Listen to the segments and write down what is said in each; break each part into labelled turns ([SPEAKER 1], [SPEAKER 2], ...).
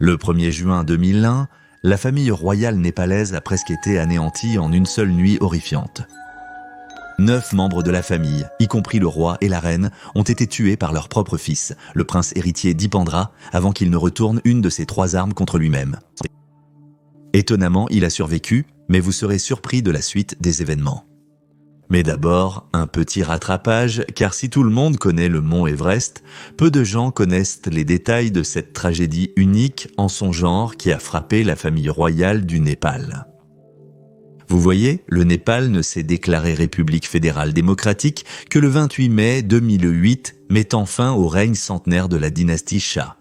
[SPEAKER 1] Le 1er juin 2001, la famille royale népalaise a presque été anéantie en une seule nuit horrifiante. 9 membres de la famille, y compris le roi et la reine, ont été tués par leur propre fils, le prince héritier Dipendra, avant qu'il ne retourne une de ses 3 armes contre lui-même. Étonnamment, il a survécu, mais vous serez surpris de la suite des événements. Mais d'abord, un petit rattrapage, car si tout le monde connaît le mont Everest, peu de gens connaissent les détails de cette tragédie unique en son genre qui a frappé la famille royale du Népal. Vous voyez, le Népal ne s'est déclaré République fédérale démocratique que le 28 mai 2008, mettant fin au règne centenaire de la dynastie Shah.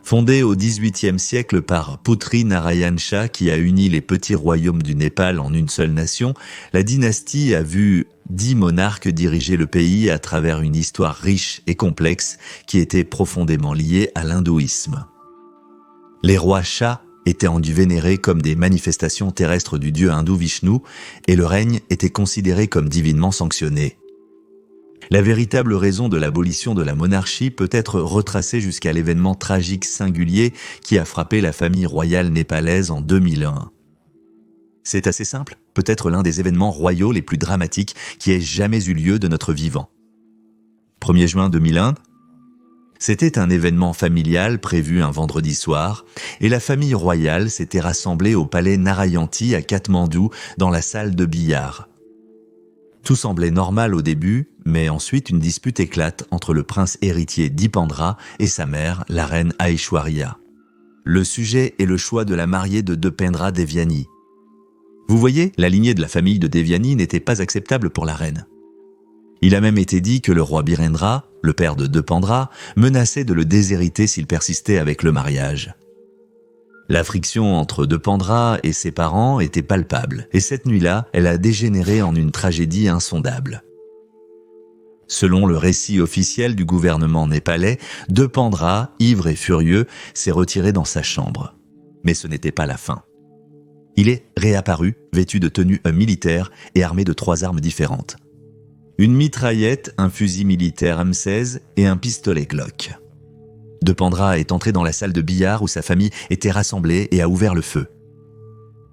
[SPEAKER 1] Fondée au XVIIIe siècle par Putri Narayan Shah qui a uni les petits royaumes du Népal en une seule nation, la dynastie a vu 10 monarques diriger le pays à travers une histoire riche et complexe qui était profondément liée à l'hindouisme. Les rois Shah étaient rendus vénérés comme des manifestations terrestres du dieu hindou Vishnu et le règne était considéré comme divinement sanctionné. La véritable raison de l'abolition de la monarchie peut être retracée jusqu'à l'événement tragique singulier qui a frappé la famille royale népalaise en 2001. C'est assez simple, peut-être l'un des événements royaux les plus dramatiques qui ait jamais eu lieu de notre vivant. 1er juin 2001, c'était un événement familial prévu un vendredi soir et la famille royale s'était rassemblée au palais Narayanti à Katmandou dans la salle de billard. Tout semblait normal au début, mais ensuite une dispute éclate entre le prince héritier Dipendra et sa mère, la reine Aishwarya. Le sujet est le choix de la mariée de Dipendra Devyani. Vous voyez, la lignée de la famille de Devyani n'était pas acceptable pour la reine. Il a même été dit que le roi Birendra, le père de Dipendra, menaçait de le déshériter s'il persistait avec le mariage. La friction entre Dipendra et ses parents était palpable, et cette nuit-là, elle a dégénéré en une tragédie insondable. Selon le récit officiel du gouvernement népalais, Dipendra, ivre et furieux, s'est retiré dans sa chambre. Mais ce n'était pas la fin. Il est réapparu, vêtu de tenue militaire et armé de 3 armes différentes. Une mitraillette, un fusil militaire M16 et un pistolet Glock. Dipendra est entré dans la salle de billard où sa famille était rassemblée et a ouvert le feu.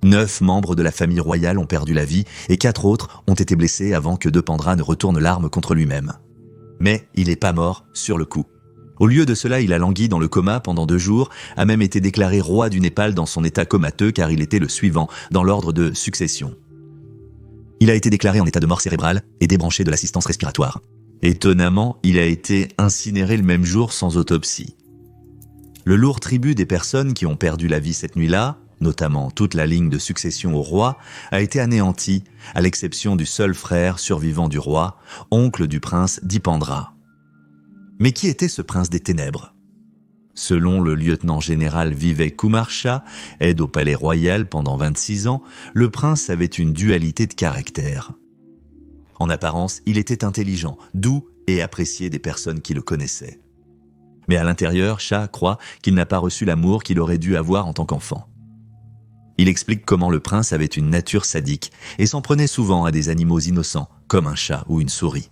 [SPEAKER 1] 9 membres de la famille royale ont perdu la vie et 4 autres ont été blessés avant que Dipendra ne retourne l'arme contre lui-même. Mais il n'est pas mort sur le coup. Au lieu de cela, il a langui dans le coma pendant 2 jours, a même été déclaré roi du Népal dans son état comateux car il était le suivant dans l'ordre de succession. Il a été déclaré en état de mort cérébrale et débranché de l'assistance respiratoire. Étonnamment, il a été incinéré le même jour sans autopsie. Le lourd tribut des personnes qui ont perdu la vie cette nuit-là, notamment toute la ligne de succession au roi, a été anéanti, à l'exception du seul frère survivant du roi, oncle du prince Dipendra. Mais qui était ce prince des ténèbres ? Selon le lieutenant-général Vivek Kumar Shah, aide au palais royal pendant 26 ans, le prince avait une dualité de caractère. En apparence, il était intelligent, doux et apprécié des personnes qui le connaissaient. Mais à l'intérieur, Shah croit qu'il n'a pas reçu l'amour qu'il aurait dû avoir en tant qu'enfant. Il explique comment le prince avait une nature sadique et s'en prenait souvent à des animaux innocents, comme un chat ou une souris.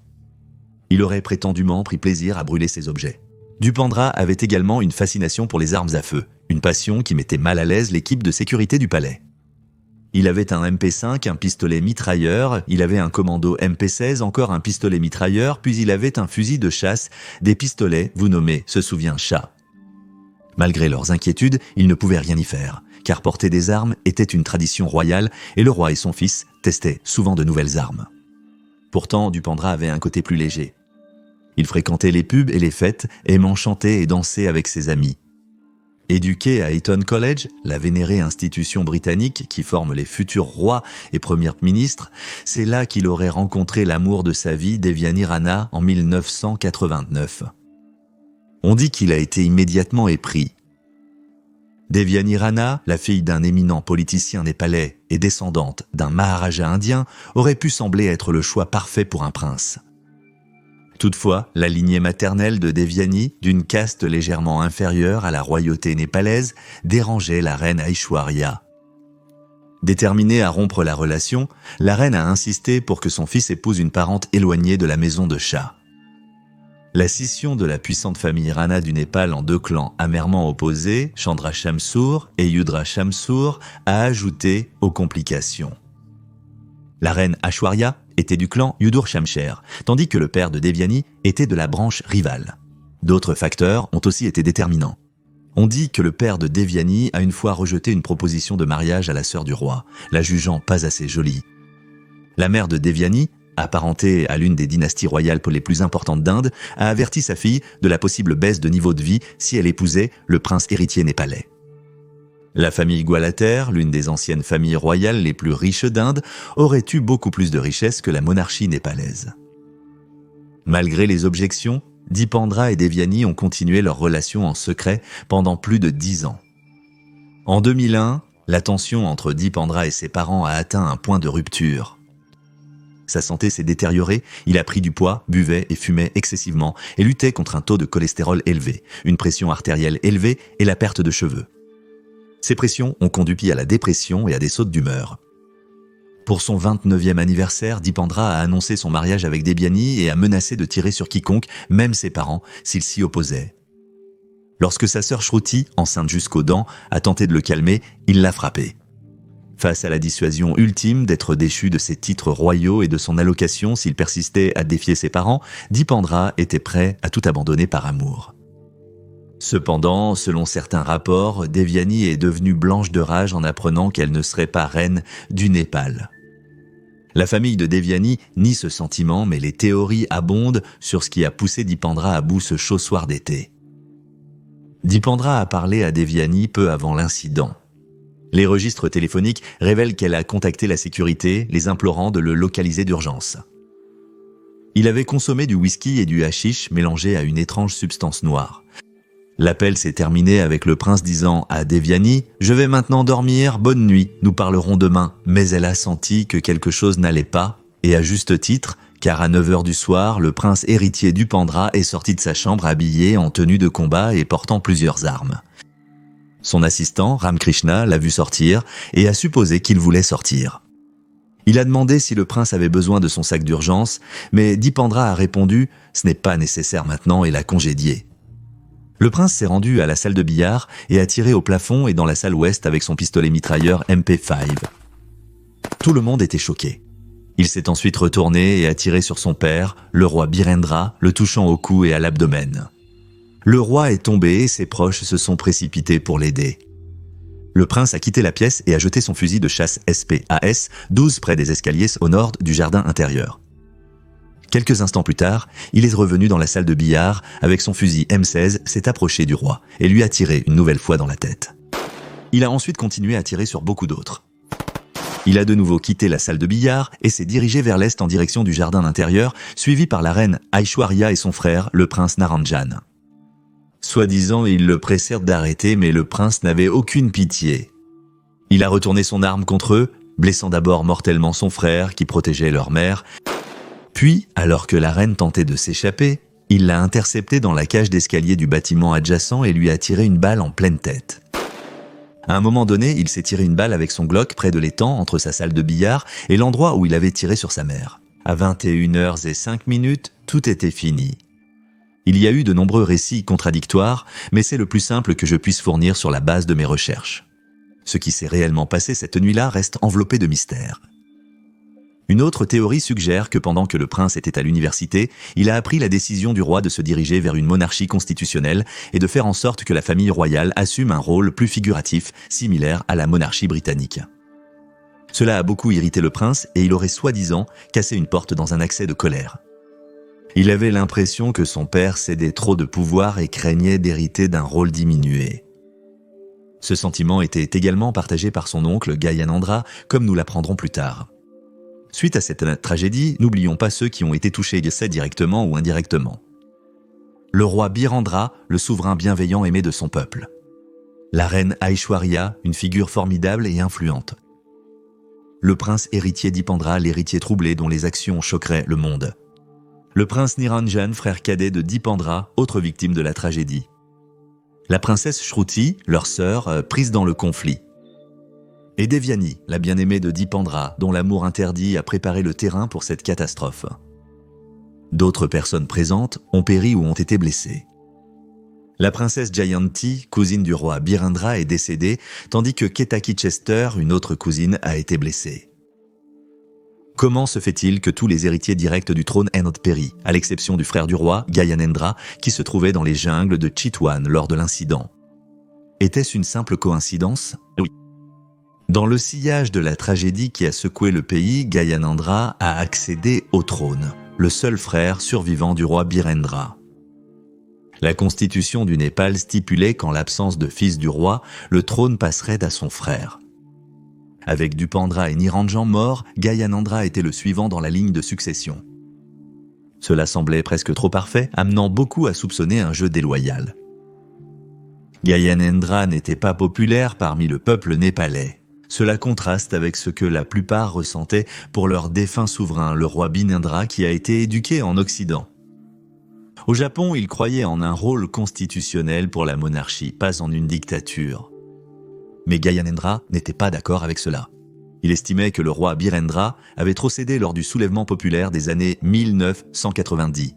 [SPEAKER 1] Il aurait prétendument pris plaisir à brûler ses objets. Dipendra avait également une fascination pour les armes à feu, une passion qui mettait mal à l'aise l'équipe de sécurité du palais. Il avait un MP5, un pistolet mitrailleur, il avait un commando MP16, encore un pistolet mitrailleur, puis il avait un fusil de chasse, des pistolets, vous nommez, se souvient Shah. Malgré leurs inquiétudes, ils ne pouvaient rien y faire, car porter des armes était une tradition royale et le roi et son fils testaient souvent de nouvelles armes. Pourtant, Dipendra avait un côté plus léger. Il fréquentait les pubs et les fêtes, aimant chanter et danser avec ses amis. Éduqué à Eton College, la vénérée institution britannique qui forme les futurs rois et premiers ministres, c'est là qu'il aurait rencontré l'amour de sa vie, Devyani Rana, en 1989. On dit qu'il a été immédiatement épris. Devyani Rana, la fille d'un éminent politicien népalais et descendante d'un maharaja indien, aurait pu sembler être le choix parfait pour un prince. Toutefois, la lignée maternelle de Devyani, d'une caste légèrement inférieure à la royauté népalaise, dérangeait la reine Aishwarya. Déterminée à rompre la relation, la reine a insisté pour que son fils épouse une parente éloignée de la maison de Shah. La scission de la puissante famille Rana du Népal en deux clans amèrement opposés, Chandra Shamsur et Yudra Shamsur, a ajouté aux complications. La reine Aishwarya était du clan Yudur Shamsher, tandis que le père de Devyani était de la branche rivale. D'autres facteurs ont aussi été déterminants. On dit que le père de Devyani a une fois rejeté une proposition de mariage à la sœur du roi, la jugeant pas assez jolie. La mère de Devyani, apparentée à l'une des dynasties royales les plus importantes d'Inde, a averti sa fille de la possible baisse de niveau de vie si elle épousait le prince héritier népalais. La famille Gwalater, l'une des anciennes familles royales les plus riches d'Inde, aurait eu beaucoup plus de richesses que la monarchie népalaise. Malgré les objections, Dipendra et Devyani ont continué leur relation en secret pendant plus de 10 ans. En 2001, la tension entre Dipendra et ses parents a atteint un point de rupture. Sa santé s'est détériorée, il a pris du poids, buvait et fumait excessivement et luttait contre un taux de cholestérol élevé, une pression artérielle élevée et la perte de cheveux. Ces pressions ont conduit à la dépression et à des sautes d'humeur. Pour son 29e anniversaire, Dipendra a annoncé son mariage avec Devyani et a menacé de tirer sur quiconque, même ses parents, s'ils s'y opposaient. Lorsque sa sœur Shruti, enceinte jusqu'aux dents, a tenté de le calmer, il l'a frappé. Face à la dissuasion ultime d'être déchu de ses titres royaux et de son allocation s'il persistait à défier ses parents, Dipendra était prêt à tout abandonner par amour. Cependant, selon certains rapports, Devyani est devenue blanche de rage en apprenant qu'elle ne serait pas reine du Népal. La famille de Devyani nie ce sentiment, mais les théories abondent sur ce qui a poussé Dipendra à bout ce chaud soir d'été. Dipendra a parlé à Devyani peu avant l'incident. Les registres téléphoniques révèlent qu'elle a contacté la sécurité, les implorant de le localiser d'urgence. Il avait consommé du whisky et du hashish mélangés à une étrange substance noire. L'appel s'est terminé avec le prince disant à Devyani « Je vais maintenant dormir, bonne nuit, nous parlerons demain ». Mais elle a senti que quelque chose n'allait pas, et à juste titre, car à 9h du soir, le prince héritier Dipendra est sorti de sa chambre habillé en tenue de combat et portant plusieurs armes. Son assistant, Ramkrishna, l'a vu sortir et a supposé qu'il voulait sortir. Il a demandé si le prince avait besoin de son sac d'urgence, mais Dipendra a répondu « Ce n'est pas nécessaire maintenant » et l'a congédié. Le prince s'est rendu à la salle de billard et a tiré au plafond et dans la salle ouest avec son pistolet mitrailleur MP5. Tout le monde était choqué. Il s'est ensuite retourné et a tiré sur son père, le roi Birendra, le touchant au cou et à l'abdomen. Le roi est tombé et ses proches se sont précipités pour l'aider. Le prince a quitté la pièce et a jeté son fusil de chasse SPAS-12 près des escaliers au nord du jardin intérieur. Quelques instants plus tard, il est revenu dans la salle de billard avec son fusil M16, s'est approché du roi et lui a tiré une nouvelle fois dans la tête. Il a ensuite continué à tirer sur beaucoup d'autres. Il a de nouveau quitté la salle de billard et s'est dirigé vers l'est en direction du jardin intérieur, suivi par la reine Aishwarya et son frère, le prince Naranjan. Soi-disant, ils le pressèrent d'arrêter, mais le prince n'avait aucune pitié. Il a retourné son arme contre eux, blessant d'abord mortellement son frère qui protégeait leur mère. Puis, alors que la reine tentait de s'échapper, il l'a interceptée dans la cage d'escalier du bâtiment adjacent et lui a tiré une balle en pleine tête. À un moment donné, il s'est tiré une balle avec son Glock près de l'étang entre sa salle de billard et l'endroit où il avait tiré sur sa mère. À 21h05, tout était fini. Il y a eu de nombreux récits contradictoires, mais c'est le plus simple que je puisse fournir sur la base de mes recherches. Ce qui s'est réellement passé cette nuit-là reste enveloppé de mystère. Une autre théorie suggère que pendant que le prince était à l'université, il a appris la décision du roi de se diriger vers une monarchie constitutionnelle et de faire en sorte que la famille royale assume un rôle plus figuratif, similaire à la monarchie britannique. Cela a beaucoup irrité le prince et il aurait soi-disant cassé une porte dans un accès de colère. Il avait l'impression que son père cédait trop de pouvoir et craignait d'hériter d'un rôle diminué. Ce sentiment était également partagé par son oncle Gayanandra, comme nous l'apprendrons plus tard. Suite à cette tragédie, n'oublions pas ceux qui ont été touchés de ça directement ou indirectement. Le roi Birendra, le souverain bienveillant aimé de son peuple. La reine Aishwarya, une figure formidable et influente. Le prince héritier Dipendra, l'héritier troublé dont les actions choqueraient le monde. Le prince Niranjan, frère cadet de Dipendra, autre victime de la tragédie. La princesse Shruti, leur sœur, prise dans le conflit. Et Devyani, la bien-aimée de Dipendra, dont l'amour interdit a préparé le terrain pour cette catastrophe. D'autres personnes présentes ont péri ou ont été blessées. La princesse Jayanti, cousine du roi Birendra, est décédée, tandis que Ketaki Chester, une autre cousine, a été blessée. Comment se fait-il que tous les héritiers directs du trône aient péri, à l'exception du frère du roi, Gyanendra, qui se trouvait dans les jungles de Chitwan lors de l'incident? Était-ce une simple coïncidence? Oui. Dans le sillage de la tragédie qui a secoué le pays, Gyanendra a accédé au trône, le seul frère survivant du roi Birendra. La constitution du Népal stipulait qu'en l'absence de fils du roi, le trône passerait à son frère. Avec Dupandra et Niranjan morts, Gyanendra était le suivant dans la ligne de succession. Cela semblait presque trop parfait, amenant beaucoup à soupçonner un jeu déloyal. Gyanendra n'était pas populaire parmi le peuple népalais. Cela contraste avec ce que la plupart ressentaient pour leur défunt souverain, le roi Binendra, qui a été éduqué en Occident. Au Japon, il croyait en un rôle constitutionnel pour la monarchie, pas en une dictature. Mais Gyanendra n'était pas d'accord avec cela. Il estimait que le roi Birendra avait trop cédé lors du soulèvement populaire des années 1990.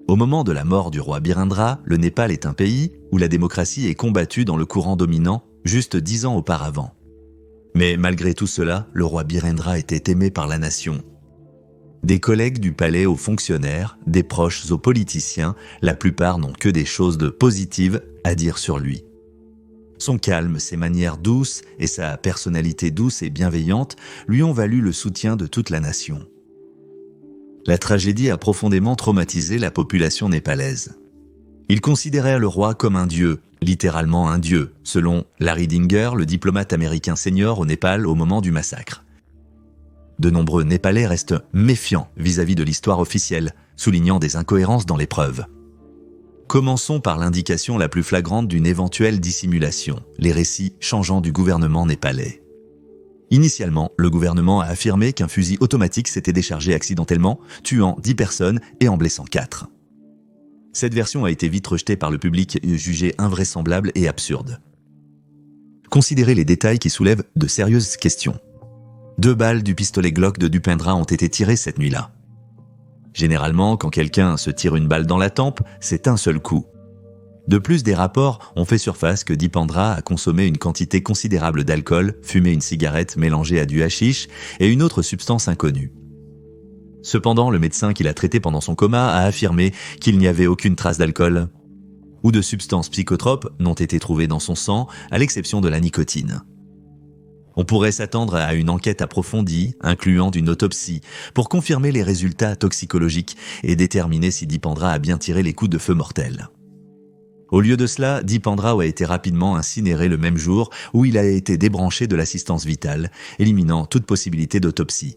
[SPEAKER 1] Au moment de la mort du roi Birendra, le Népal est un pays où la démocratie est combattue dans le courant dominant juste 10 ans auparavant. Mais malgré tout cela, le roi Birendra était aimé par la nation. Des collègues du palais aux fonctionnaires, des proches aux politiciens, la plupart n'ont que des choses de positives à dire sur lui. Son calme, ses manières douces et sa personnalité douce et bienveillante lui ont valu le soutien de toute la nation. La tragédie a profondément traumatisé la population népalaise. Ils considérèrent le roi comme un dieu, littéralement un dieu, selon Larry Dinger, le diplomate américain senior au Népal au moment du massacre. De nombreux Népalais restent méfiants vis-à-vis de l'histoire officielle, soulignant des incohérences dans les preuves. Commençons par l'indication la plus flagrante d'une éventuelle dissimulation, les récits changeants du gouvernement népalais. Initialement, le gouvernement a affirmé qu'un fusil automatique s'était déchargé accidentellement, tuant 10 personnes et en blessant 4. Cette version a été vite rejetée par le public, jugée invraisemblable et absurde. Considérez les détails qui soulèvent de sérieuses questions. 2 balles du pistolet Glock de Dupendra ont été tirées cette nuit-là. Généralement, quand quelqu'un se tire une balle dans la tempe, c'est un seul coup. De plus, des rapports ont fait surface que Dipendra a consommé une quantité considérable d'alcool, fumé une cigarette mélangée à du hashish et une autre substance inconnue. Cependant, le médecin qui l'a traité pendant son coma a affirmé qu'il n'y avait aucune trace d'alcool ou de substances psychotropes n'ont été trouvées dans son sang, à l'exception de la nicotine. On pourrait s'attendre à une enquête approfondie, incluant une autopsie, pour confirmer les résultats toxicologiques et déterminer si Dipendra a bien tiré les coups de feu mortels. Au lieu de cela, Dipendra a été rapidement incinéré le même jour où il a été débranché de l'assistance vitale, éliminant toute possibilité d'autopsie.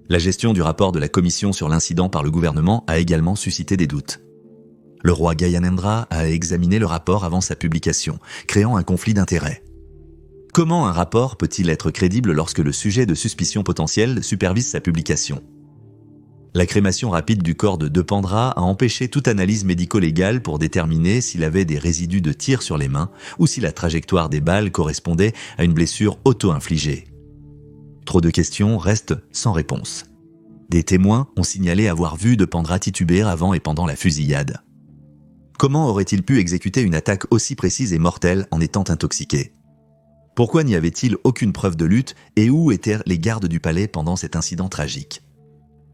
[SPEAKER 1] La gestion du rapport de la commission sur l'incident par le gouvernement a également suscité des doutes. Le roi Gyanendra a examiné le rapport avant sa publication, créant un conflit d'intérêts. Comment un rapport peut-il être crédible lorsque le sujet de suspicion potentielle supervise sa publication? La crémation rapide du corps de Dipendra a empêché toute analyse médico-légale pour déterminer s'il avait des résidus de tir sur les mains ou si la trajectoire des balles correspondait à une blessure auto-infligée. Trop de questions restent sans réponse. Des témoins ont signalé avoir vu Dipendra tituber avant et pendant la fusillade. Comment aurait-il pu exécuter une attaque aussi précise et mortelle en étant intoxiqué? Pourquoi n'y avait-il aucune preuve de lutte et où étaient les gardes du palais pendant cet incident tragique?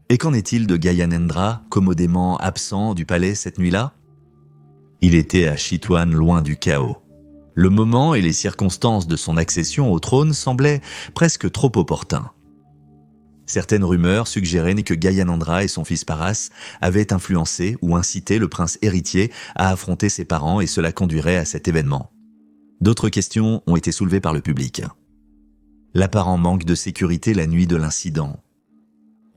[SPEAKER 1] Et qu'en est-il de Gyanendra, commodément absent du palais cette nuit-là? Il était à Chitwan, loin du chaos. Le moment et les circonstances de son accession au trône semblaient presque trop opportuns. Certaines rumeurs suggéraient que Gyanendra et son fils Paras avaient influencé ou incité le prince héritier à affronter ses parents et cela conduirait à cet événement. D'autres questions ont été soulevées par le public. L'apparent manque de sécurité la nuit de l'incident.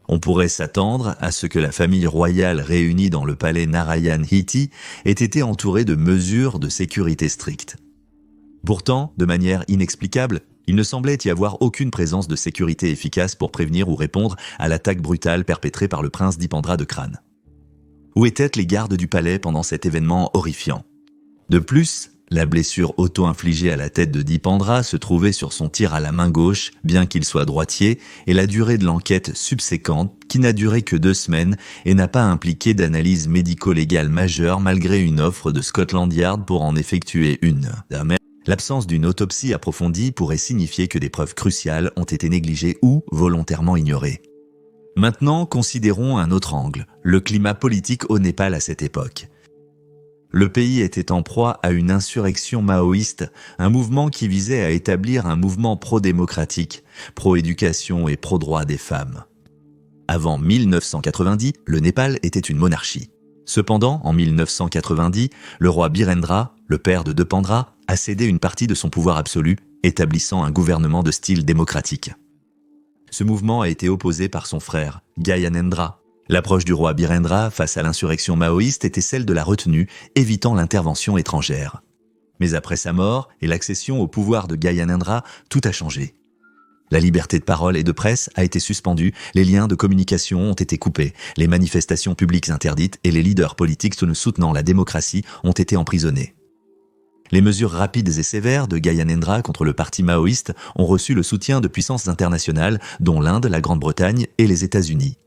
[SPEAKER 1] On pourrait s'attendre à ce que la famille royale réunie dans le palais Narayan Hiti ait été entourée de mesures de sécurité strictes. Pourtant, de manière inexplicable, il ne semblait y avoir aucune présence de sécurité efficace pour prévenir ou répondre à l'attaque brutale perpétrée par le prince Dipendra de Kran. Où étaient les gardes du palais pendant cet événement horrifiant? De plus, La blessure auto-infligée à la tête de Dipendra se trouvait sur son tir à la main gauche, bien qu'il soit droitier, et la durée de l'enquête subséquente, qui n'a duré que 2 semaines et n'a pas impliqué d'analyse médico-légale majeure malgré une offre de Scotland Yard pour en effectuer une. L'absence d'une autopsie approfondie pourrait signifier que des preuves cruciales ont été négligées ou volontairement ignorées. Maintenant, considérons un autre angle, le climat politique au Népal à cette époque. Le pays était en proie à une insurrection maoïste, un mouvement qui visait à établir un mouvement pro-démocratique, pro-éducation et pro-droit des femmes. Avant 1990, le Népal était une monarchie. Cependant, en 1990, le roi Birendra, le père de Dipendra, a cédé une partie de son pouvoir absolu, établissant un gouvernement de style démocratique. Ce mouvement a été opposé par son frère, Gyanendra. L'approche du roi Birendra face à l'insurrection maoïste était celle de la retenue, évitant l'intervention étrangère. Mais après sa mort et l'accession au pouvoir de Gyanendra, tout a changé. La liberté de parole et de presse a été suspendue, les liens de communication ont été coupés, les manifestations publiques interdites et les leaders politiques soutenant la démocratie ont été emprisonnés. Les mesures rapides et sévères de Gyanendra contre le parti maoïste ont reçu le soutien de puissances internationales, dont l'Inde, la Grande-Bretagne et les États-Unis.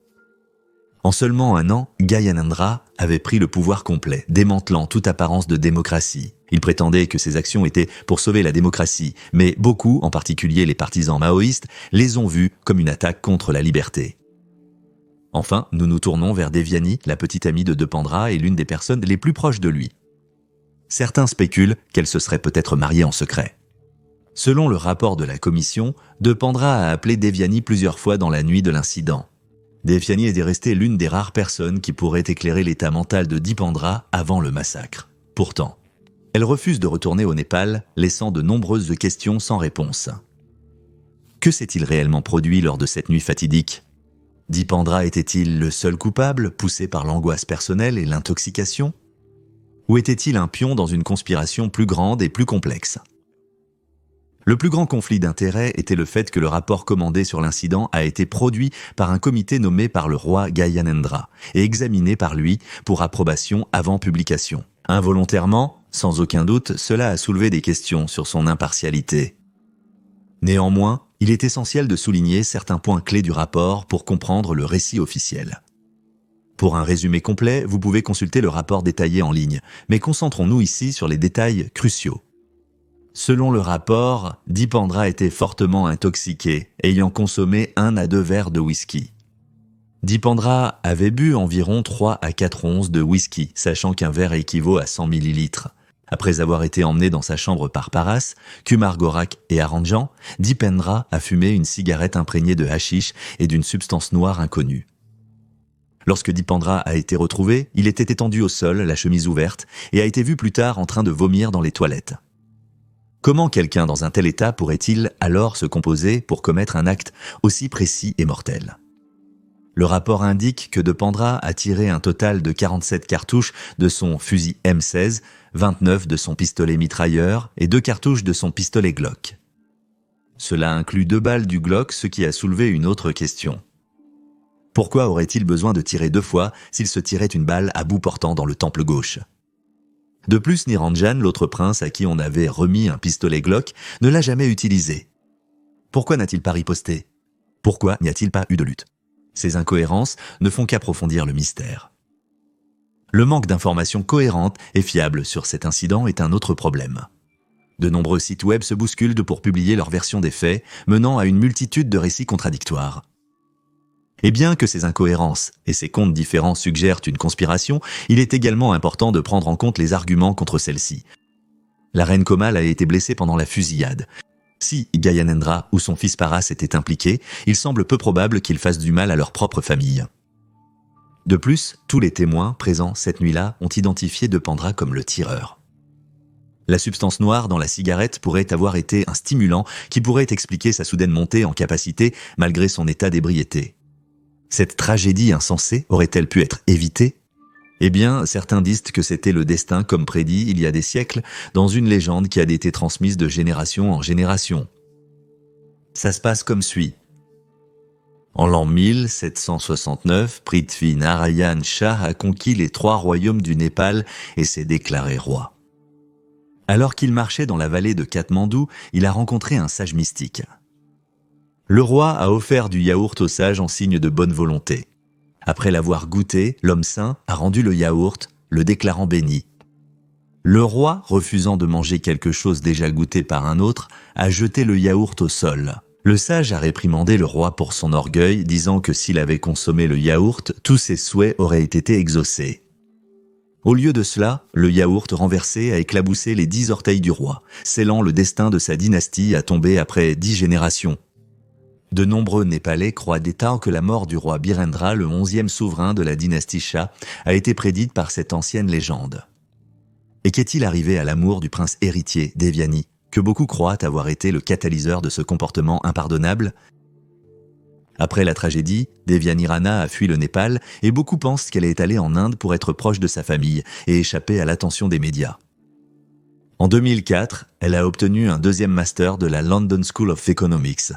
[SPEAKER 1] En seulement 1 an, Gyanendra avait pris le pouvoir complet, démantelant toute apparence de démocratie. Il prétendait que ses actions étaient pour sauver la démocratie, mais beaucoup, en particulier les partisans maoïstes, les ont vues comme une attaque contre la liberté. Enfin, nous nous tournons vers Devyani, la petite amie de Dipendra et l'une des personnes les plus proches de lui. Certains spéculent qu'elle se serait peut-être mariée en secret. Selon le rapport de la commission, Dipendra a appelé Devyani plusieurs fois dans la nuit de l'incident. Devyani est restée l'une des rares personnes qui pourraient éclairer l'état mental de Dipendra avant le massacre. Pourtant, elle refuse de retourner au Népal, laissant de nombreuses questions sans réponse. Que s'est-il réellement produit lors de cette nuit fatidique ? Dipendra était-il le seul coupable, poussé par l'angoisse personnelle et l'intoxication ? Ou était-il un pion dans une conspiration plus grande et plus complexe ? Le plus grand conflit d'intérêts était le fait que le rapport commandé sur l'incident a été produit par un comité nommé par le roi Gyanendra et examiné par lui pour approbation avant publication. Involontairement, sans aucun doute, cela a soulevé des questions sur son impartialité. Néanmoins, il est essentiel de souligner certains points clés du rapport pour comprendre le récit officiel. Pour un résumé complet, vous pouvez consulter le rapport détaillé en ligne, mais concentrons-nous ici sur les détails cruciaux. Selon le rapport, Dipendra était fortement intoxiqué, ayant consommé 1 à 2 verres de whisky. Dipendra avait bu environ 3 à 4 onces de whisky, sachant qu'un verre équivaut à 100 millilitres. Après avoir été emmené dans sa chambre par Paras, Kumar Gorak et Aranjan, Dipendra a fumé une cigarette imprégnée de hashish et d'une substance noire inconnue. Lorsque Dipendra a été retrouvé, il était étendu au sol, la chemise ouverte, et a été vu plus tard en train de vomir dans les toilettes. Comment quelqu'un dans un tel état pourrait-il alors se composer pour commettre un acte aussi précis et mortel ? Le rapport indique que Dipendra a tiré un total de 47 cartouches de son fusil M16, 29 de son pistolet mitrailleur et 2 cartouches de son pistolet Glock. Cela inclut 2 balles du Glock, ce qui a soulevé une autre question. Pourquoi aurait-il besoin de tirer 2 fois s'il se tirait une balle à bout portant dans le temple gauche ? De plus, Niranjan, l'autre prince à qui on avait remis un pistolet Glock, ne l'a jamais utilisé. Pourquoi n'a-t-il pas riposté ? Pourquoi n'y a-t-il pas eu de lutte ? Ces incohérences ne font qu'approfondir le mystère. Le manque d'informations cohérentes et fiables sur cet incident est un autre problème. De nombreux sites web se bousculent pour publier leur version des faits, menant à une multitude de récits contradictoires. Et bien que ces incohérences et ces comptes différents suggèrent une conspiration, il est également important de prendre en compte les arguments contre celle-ci. La reine Komal a été blessée pendant la fusillade. Si Gyanendra ou son fils Paras étaient impliqués, il semble peu probable qu'ils fassent du mal à leur propre famille. De plus, tous les témoins présents cette nuit-là ont identifié Dipendra comme le tireur. La substance noire dans la cigarette pourrait avoir été un stimulant qui pourrait expliquer sa soudaine montée en capacité malgré son état d'ébriété. Cette tragédie insensée aurait-elle pu être évitée ? Eh bien, certains disent que c'était le destin comme prédit il y a des siècles dans une légende qui a été transmise de génération en génération. Ça se passe comme suit. En l'an 1769, Prithvi Narayan Shah a conquis les 3 royaumes du Népal et s'est déclaré roi. Alors qu'il marchait dans la vallée de Katmandou, il a rencontré un sage mystique. Le roi a offert du yaourt au sage en signe de bonne volonté. Après l'avoir goûté, l'homme saint a rendu le yaourt, le déclarant béni. Le roi, refusant de manger quelque chose déjà goûté par un autre, a jeté le yaourt au sol. Le sage a réprimandé le roi pour son orgueil, disant que s'il avait consommé le yaourt, tous ses souhaits auraient été exaucés. Au lieu de cela, le yaourt renversé a éclaboussé les 10 orteils du roi, scellant le destin de sa dynastie à tomber après 10 générations. De nombreux Népalais croient d'état que la mort du roi Birendra, le 11e souverain de la dynastie Shah, a été prédite par cette ancienne légende. Et qu'est-il arrivé à l'amour du prince héritier, Devyani, que beaucoup croient avoir été le catalyseur de ce comportement impardonnable? Après la tragédie, Devyani Rana a fui le Népal et beaucoup pensent qu'elle est allée en Inde pour être proche de sa famille et échapper à l'attention des médias. En 2004, elle a obtenu un 2e master de la London School of Economics.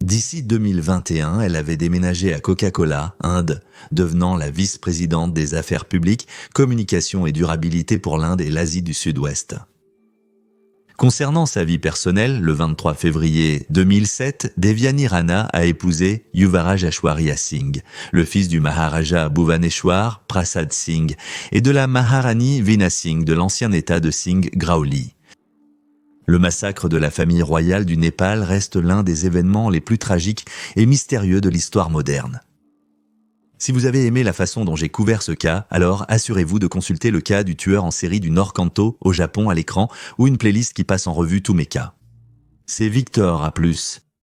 [SPEAKER 1] D'ici 2021, elle avait déménagé à Coca-Cola, Inde, devenant la vice-présidente des affaires publiques, communication et durabilité pour l'Inde et l'Asie du Sud-Ouest. Concernant sa vie personnelle, le 23 février 2007, Devyani Rana a épousé Yuvaraj Aishwarya Singh, le fils du Maharaja Bhuvaneshwar Prasad Singh et de la Maharani Veena Singh de l'ancien état de Singh Grauli. Le massacre de la famille royale du Népal reste l'un des événements les plus tragiques et mystérieux de l'histoire moderne. Si vous avez aimé la façon dont j'ai couvert ce cas, alors assurez-vous de consulter le cas du tueur en série du Nord Kanto au Japon à l'écran ou une playlist qui passe en revue tous mes cas. C'est Victor à plus.